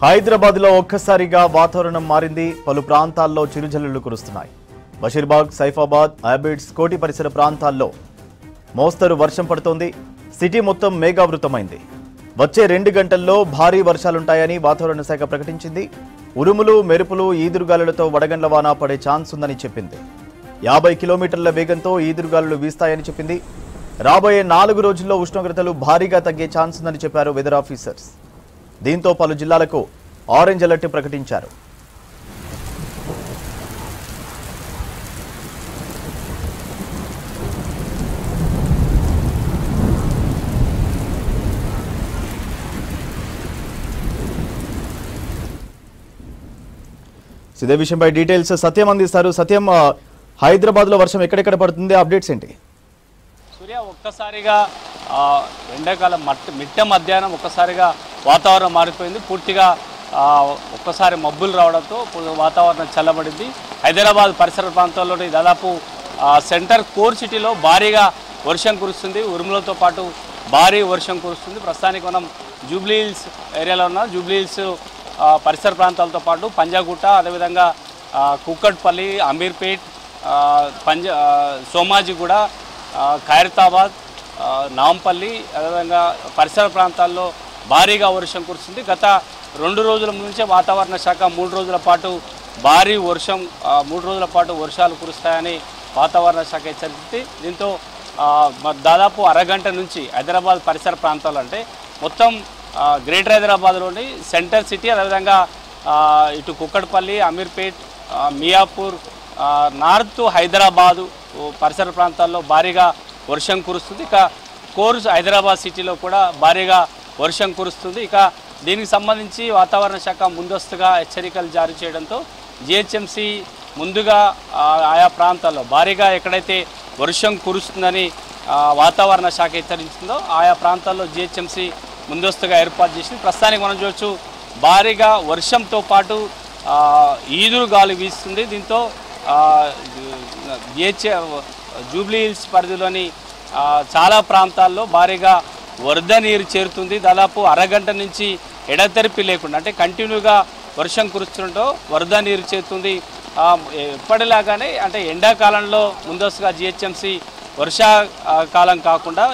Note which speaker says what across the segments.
Speaker 1: హైదరాబాద్లో ఒక్కసారిగా వాతావరణం మారింది. పలు ప్రాంతాల్లో చిరుజల్లులు కురుస్తున్నాయి. బషీర్బాగ్, సైఫాబాద్, అబిడ్స్, కోటి పరిసర ప్రాంతాల్లో మోస్తరు వర్షం పడుతోంది. సిటీ మొత్తం మేఘావృతమైంది. వచ్చే 2 గంటల్లో భారీ వర్షాలుంటాయని వాతావరణ శాఖ ప్రకటించింది. ఉరుములు, మెరుపులు, ఈదురుగాలులతో వడగండ్ల వాన పడే ఛాన్స్ ఉందని చెప్పింది. 50 కిలోమీటర్ల వేగంతో ఈదురుగాలులు వీస్తాయని చెప్పింది. రాబోయే 4 రోజుల్లో ఉష్ణోగ్రతలు భారీగా తగ్గే ఛాన్స్ ఉందని చెప్పారు వెదర్ ఆఫీసర్స్. దీంతో పలు జిల్లాలకు ఆరెంజ్ అలర్ట్ ప్రకటించారు. ఇదే విషయంపై డీటెయిల్స్ సత్యం అందిస్తారు. సత్యం, హైదరాబాద్లో వర్షం ఎక్కడెక్కడ పడుతుంది, అప్డేట్స్ ఏంటి?
Speaker 2: సూర్య, ఒక్కసారిగా ఎండాకాలం మిట్ట మధ్యాహ్నం ఒక్కసారిగా వాతావరణం మారిపోయింది. పూర్తిగా ఒక్కసారి మబ్బులు రావడంతో వాతావరణం చల్లబడింది. హైదరాబాద్ పరిసర ప్రాంతాల్లోని దాదాపు సెంటర్ కోర్ సిటీలో భారీగా వర్షం కురుస్తుంది. ఉరుములతో పాటు భారీ వర్షం కురుస్తుంది. ప్రస్తుతానికి మనం జూబ్లీ హిల్స్ ఏరియాలో ఉన్నాం. జూబ్లీ హిల్స్ పరిసర ప్రాంతాలతో పాటు పంజాగుట్ట, అదేవిధంగా కుక్కట్పల్లి, అమీర్పేట్, సోమాజిగూడ, ఖైరతాబాద్, నాంపల్లి, అదేవిధంగా పరిసర ప్రాంతాల్లో భారీగా వర్షం కురుస్తుంది. గత 2 రోజుల నుంచే వాతావరణ శాఖ 3 రోజుల పాటు భారీ వర్షం 3 రోజుల పాటు వర్షాలు కురుస్తాయని వాతావరణ శాఖ హెచ్చరించింది. దీంతో దాదాపు అరగంట నుంచి హైదరాబాద్ పరిసర ప్రాంతాలు అంటే మొత్తం గ్రేటర్ హైదరాబాద్లోని సెంటర్ సిటీ, అదేవిధంగా ఇటు కుక్కట్పల్లి, అమీర్పేట్, మియాపూర్, నార్త్ హైదరాబాదు పరిసర ప్రాంతాల్లో భారీగా వర్షం కురుస్తుంది. ఇక కోర్స్ హైదరాబాద్ సిటీలో కూడా భారీగా వర్షం కురుస్తుంది. ఇక దీనికి సంబంధించి వాతావరణ శాఖ ముందస్తుగా హెచ్చరికలు జారీ చేయడంతో జిహెచ్ఎంసీ ముందుగా ఆయా ప్రాంతాల్లో భారీగా ఎక్కడైతే వర్షం కురుస్తుందని వాతావరణ శాఖ హెచ్చరించిందో ఆయా ప్రాంతాల్లో జిహెచ్ఎంసీ ముందస్తుగా ఏర్పాటు చేసింది. ప్రస్తుతానికి మనం చూడొచ్చు, భారీగా వర్షంతో పాటు ఈదురు గాలి వీస్తుంది. దీంతో జూబ్లీ హిల్స్ పరిధిలోని చాలా ప్రాంతాల్లో భారీగా వరద నీరు చేరుతుంది. దాదాపు అరగంట నుంచి ఎడతెరిపి లేకుండా అంటే కంటిన్యూగా వర్షం కురుస్తుంటో వరద నీరు చేరుతుంది. ఎప్పటిలాగానే అంటే ఎండాకాలంలో ముందస్తుగా జిహెచ్ఎంసీ వర్షాకాలం కాకుండా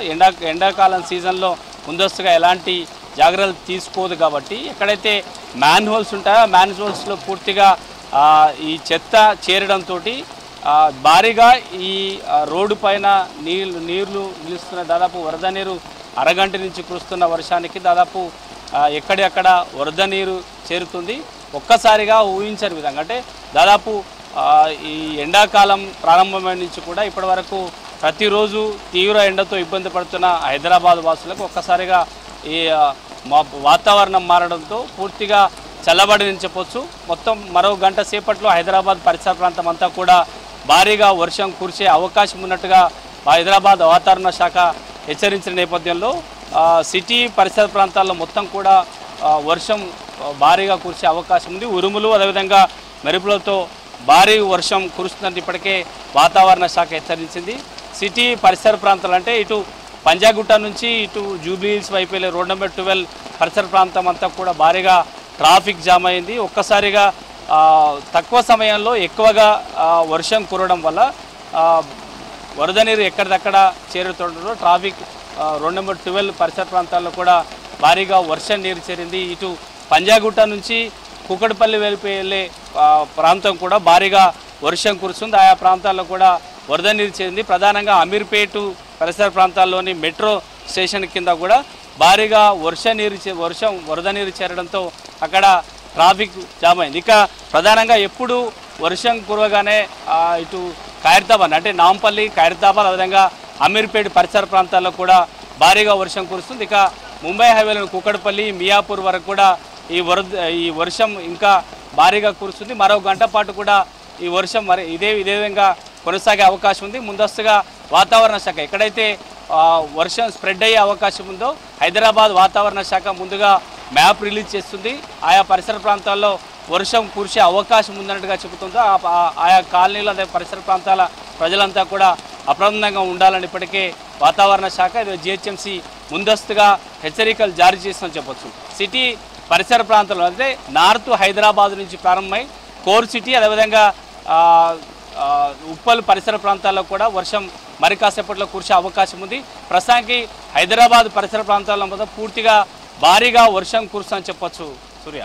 Speaker 2: ఎండాకాలం సీజన్లో ముందస్తుగా ఎలాంటి జాగ్రత్తలు తీసుకోదు కాబట్టి ఎక్కడైతే మ్యాన్ హోల్స్ ఉంటాయో ఆ మ్యాన్ హోల్స్లో పూర్తిగా ఈ చెత్త చేరడంతో భారీగా ఈ రోడ్డు పైన నీళ్లు నిలుస్తున్న దాదాపు వరద నీరు అరగంట నుంచి కురుస్తున్న వర్షానికి దాదాపు ఎక్కడెక్కడ వరద నీరు చేరుతుంది. ఒక్కసారిగా ఊహించని విధంగా అంటే దాదాపు ఈ ఎండాకాలం ప్రారంభమైన నుంచి కూడా ఇప్పటి వరకు ప్రతిరోజు తీవ్ర ఎండతో ఇబ్బంది పడుతున్న హైదరాబాద్ వాసులకు ఒక్కసారిగా ఈ వాతావరణం మారడంతో పూర్తిగా చల్లబడిందని చెప్పొచ్చు. మొత్తం మరో గంట సేపట్లో హైదరాబాద్ పరిసర ప్రాంతం అంతా కూడా భారీగా వర్షం కురిసే అవకాశం ఉన్నట్టుగా హైదరాబాద్ వాతావరణ శాఖ హెచ్చరించిన నేపథ్యంలో సిటీ పరిసర ప్రాంతాల్లో మొత్తం కూడా వర్షం భారీగా కురిసే అవకాశం ఉంది. ఉరుములు, అదేవిధంగా మెరుపులతో భారీ వర్షం కురుస్తుందని ఇప్పటికే వాతావరణ శాఖ హెచ్చరించింది. సిటీ పరిసర ప్రాంతాలు అంటే ఇటు పంజాగుట్ట నుంచి ఇటు జూబ్లీ హిల్స్ వైపు వెళ్ళే రోడ్ నెంబర్ 12 పరిసర ప్రాంతం అంతా కూడా భారీగా ట్రాఫిక్ జామ్ అయింది. ఒక్కసారిగా తక్కువ సమయంలో ఎక్కువగా వర్షం కురవడం వల్ల వరద నీరు ఎక్కడిదక్కడ చేరుతుండడంలో ట్రాఫిక్ రోడ్ నెంబర్ 12 పరిసర ప్రాంతాల్లో కూడా భారీగా వర్షం నీరు చేరింది. ఇటు పంజాగుట్ట నుంచి కుక్కడపల్లి వెళ్ళే ప్రాంతం కూడా భారీగా వర్షం కురుస్తుంది. ఆయా ప్రాంతాల్లో కూడా వరద నీరు చేరింది. ప్రధానంగా అమీర్పేటు పరిసర ప్రాంతాల్లోని మెట్రో స్టేషన్ కింద కూడా భారీగా వరద నీరు చేరడంతో అక్కడ ట్రాఫిక్ జామ్ అయింది. ఇక ప్రధానంగా ఎప్పుడు వర్షం కురవగానే ఇటు ఖైరతాబాద్ అంటే నాంపల్లి, ఖైరతాబాద్, అదేవిధంగా అమీర్పేట్ పరిసర ప్రాంతాల్లో కూడా భారీగా వర్షం కురుస్తుంది. ఇక ముంబై హైవేలోని కుక్కడపల్లి, మియాపూర్ వరకు కూడా ఈ వర్షం ఇంకా భారీగా కురుస్తుంది. మరో గంట పాటు కూడా ఈ వర్షం ఇదే విధంగా కొనసాగే అవకాశం ఉంది. ముందస్తుగా వాతావరణ శాఖ ఎక్కడైతే వర్షం స్ప్రెడ్ అయ్యే అవకాశం ఉందో హైదరాబాద్ వాతావరణ శాఖ ముందుగా మ్యాప్ రిలీజ్ చేస్తుంది. ఆయా పరిసర ప్రాంతాల్లో వర్షం కురిసే అవకాశం ఉందన్నట్టుగా చెబుతుందో ఆయా కాలనీల పరిసర ప్రాంతాల ప్రజలంతా కూడా అప్రమత్తంగా ఉండాలని ఇప్పటికే వాతావరణ శాఖ జిహెచ్ఎంసీ ముందస్తుగా హెచ్చరికలు జారీ చేస్తుందని చెప్పొచ్చు. సిటీ పరిసర ప్రాంతాల్లో అంటే నార్త్ హైదరాబాద్ నుంచి ప్రారంభమై కోర్ సిటీ అదేవిధంగా ఉప్పల్ పరిసర ప్రాంతాల్లో కూడా వర్షం మరి కాసేపట్లో కురిసే అవకాశం ఉంది. ప్రస్తుతానికి హైదరాబాద్ పరిసర ప్రాంతాల్లో పూర్తిగా భారీగా వర్షం కురుస్తుందని చెప్పొచ్చు సూర్య.